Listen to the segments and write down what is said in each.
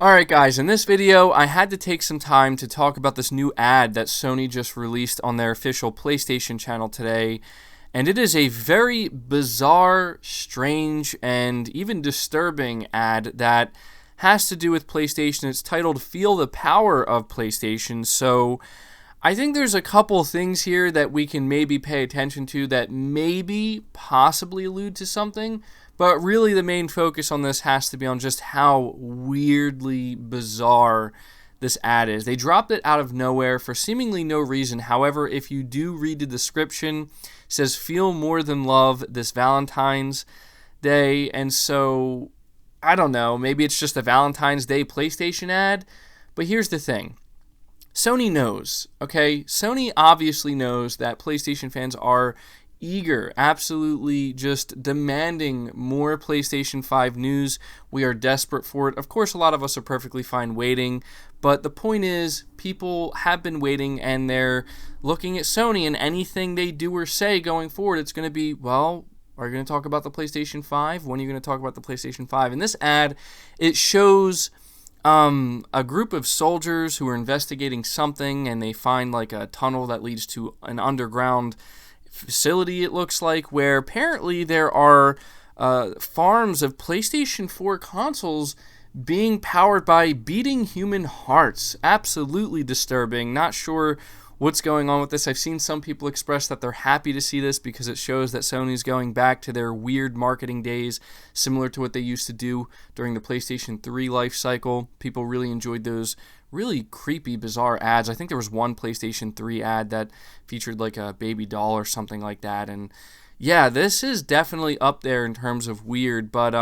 Alright guys, in this video I had to take some time to talk about this new ad that Sony just released on their official PlayStation channel today, and it is a very bizarre, strange, and even disturbing ad that has to do with PlayStation. It's titled Feel the Power of PlayStation, so I think there's a couple things here that we can maybe pay attention to that maybe possibly allude to something, but really the main focus on this has to be on just how weirdly bizarre this ad is. They dropped it out of nowhere for seemingly no reason. However, if you do read the description, it says feel more than love this Valentine's Day, and so I don't know, maybe it's just a Valentine's Day PlayStation ad, but here's the thing. Sony knows, okay? Sony obviously knows that PlayStation fans are eager, absolutely just demanding more PlayStation 5 news. We are desperate for it. Of course, a lot of us are perfectly fine waiting, but the point is, people have been waiting and they're looking at Sony, and anything they do or say going forward, it's going to be, well, are you going to talk about the PlayStation 5? When are you going to talk about the PlayStation 5? In this ad, it shows a group of soldiers who are investigating something, and they find like a tunnel that leads to an underground facility, it looks like, where apparently there are farms of PlayStation 4 consoles being powered by beating human hearts. Absolutely disturbing. Not sure what's going on with this. I've seen some people express that they're happy to see this because it shows that Sony's going back to their weird marketing days, similar to what they used to do during the PlayStation 3 life cycle. People really enjoyed those really creepy, bizarre ads. I think there was one PlayStation 3 ad that featured like a baby doll or something like that. And yeah, this is definitely up there in terms of weird, but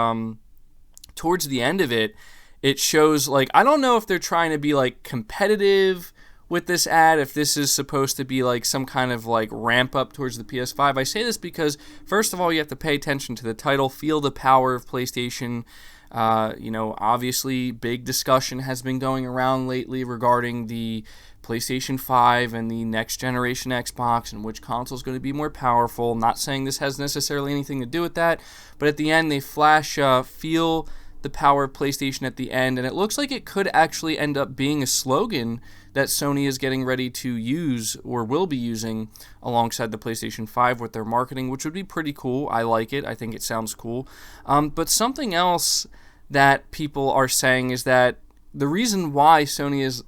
towards the end of it, it shows, like, I don't know if they're trying to be like competitive with this ad, if this is supposed to be like some kind of like ramp up towards the PS5. I say this because, first of all, you have to pay attention to the title, Feel the Power of PlayStation. Obviously, big discussion has been going around lately regarding the PlayStation 5 and the next generation Xbox and which console is going to be more powerful. I'm not saying this has necessarily anything to do with that, but at the end they flash Feel the Power of PlayStation at the end, and it looks like it could actually end up being a slogan that Sony is getting ready to use or will be using alongside the PlayStation 5 with their marketing, which would be pretty cool. I like it. I think it sounds cool. But something else that people are saying is that the reason why Sony is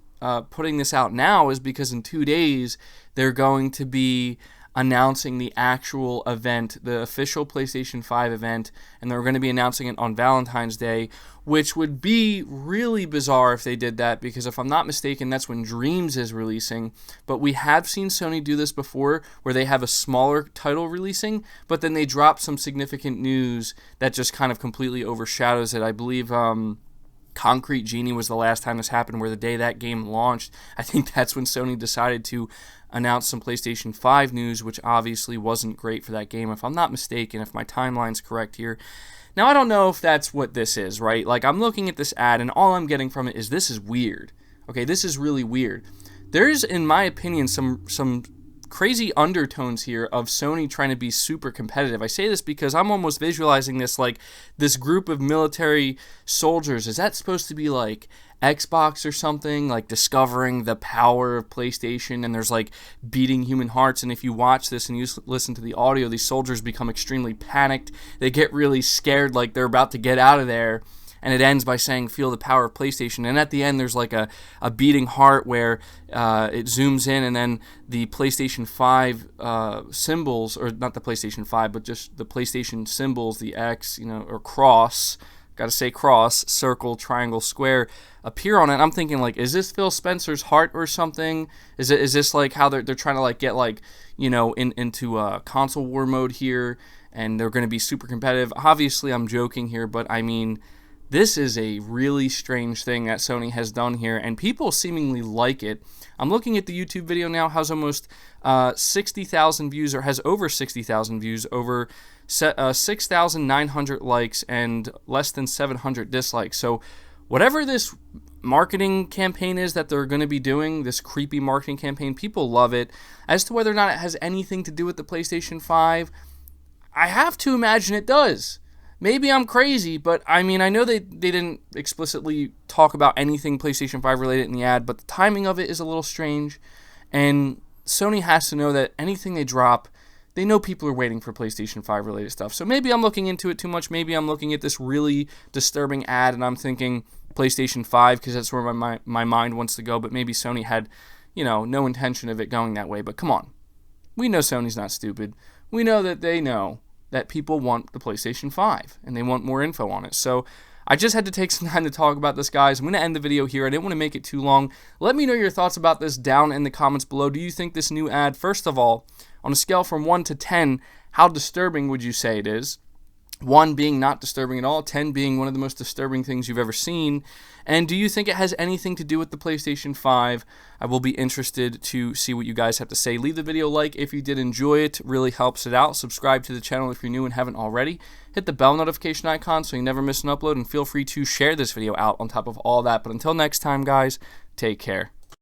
putting this out now is because in 2 days they're going to be announcing the actual event, the official PlayStation 5 event, and they're going to be announcing it on Valentine's Day, which would be really bizarre if they did that, because if I'm not mistaken, that's when Dreams is releasing. But we have seen Sony do this before, where they have a smaller title releasing, but then they drop some significant news that just kind of completely overshadows it. I believe Concrete Genie was the last time this happened, where the day that game launched, I think that's when Sony decided to announce some PlayStation 5 news, which obviously wasn't great for that game, if I'm not mistaken, if my timeline's correct here. Now, I don't know if that's what this is, right? Like, I'm looking at this ad, and all I'm getting from it is this is weird. Okay, this is really weird. There's, in my opinion, some crazy undertones here of Sony trying to be super competitive. I say this because I'm almost visualizing this like this group of military soldiers. Is that supposed to be like Xbox or something, like discovering the power of PlayStation, and there's like beating human hearts, and if you watch this and you listen to the audio, these soldiers become extremely panicked. They get really scared, like they're about to get out of there, and it ends by saying feel the power of PlayStation. And at the end there's like a beating heart where it zooms in, and then the PlayStation 5 symbols, or not the PlayStation 5 but just the PlayStation symbols, the X, or cross, gotta say cross, circle, triangle, square, appear on it. I'm thinking, like, is this Phil Spencer's heart or something? Is this like how they're trying to like get like into console war mode here, and they're going to be super competitive? Obviously I'm joking here, but I mean, this is a really strange thing that Sony has done here, and people seemingly like it. I'm looking at the YouTube video now, has almost 60,000 views, or has over 60,000 views, over 6,900 likes, and less than 700 dislikes. So whatever this marketing campaign is that they're going to be doing, this creepy marketing campaign, people love it. As to whether or not it has anything to do with the PlayStation 5, I have to imagine it does. maybe I'm crazy, but I mean, I know they didn't explicitly talk about anything PlayStation 5 related in the ad, but the timing of it is a little strange, and Sony has to know that anything they drop, they know people are waiting for PlayStation 5 related stuff. So maybe I'm looking into it too much. Maybe I'm looking at this really disturbing ad and I'm thinking PlayStation 5 because that's where my mind wants to go, but maybe Sony had, no intention of it going that way. But come on. We know Sony's not stupid. We know that they know that people want the PlayStation 5 and they want more info on it. So I just had to take some time to talk about this, guys. I'm going to end the video here. I didn't want to make it too long. Let me know your thoughts about this down in the comments below. Do you think this new ad, first of all, on a scale from 1 to 10, how disturbing would you say it is? 1 being not disturbing at all, 10 being one of the most disturbing things you've ever seen. And do you think it has anything to do with the PlayStation 5? I will be interested to see what you guys have to say. Leave the video a like if you did enjoy it. It really helps it out. Subscribe to the channel if you're new and haven't already. Hit the bell notification icon so you never miss an upload. And feel free to share this video out on top of all that. But until next time, guys, take care.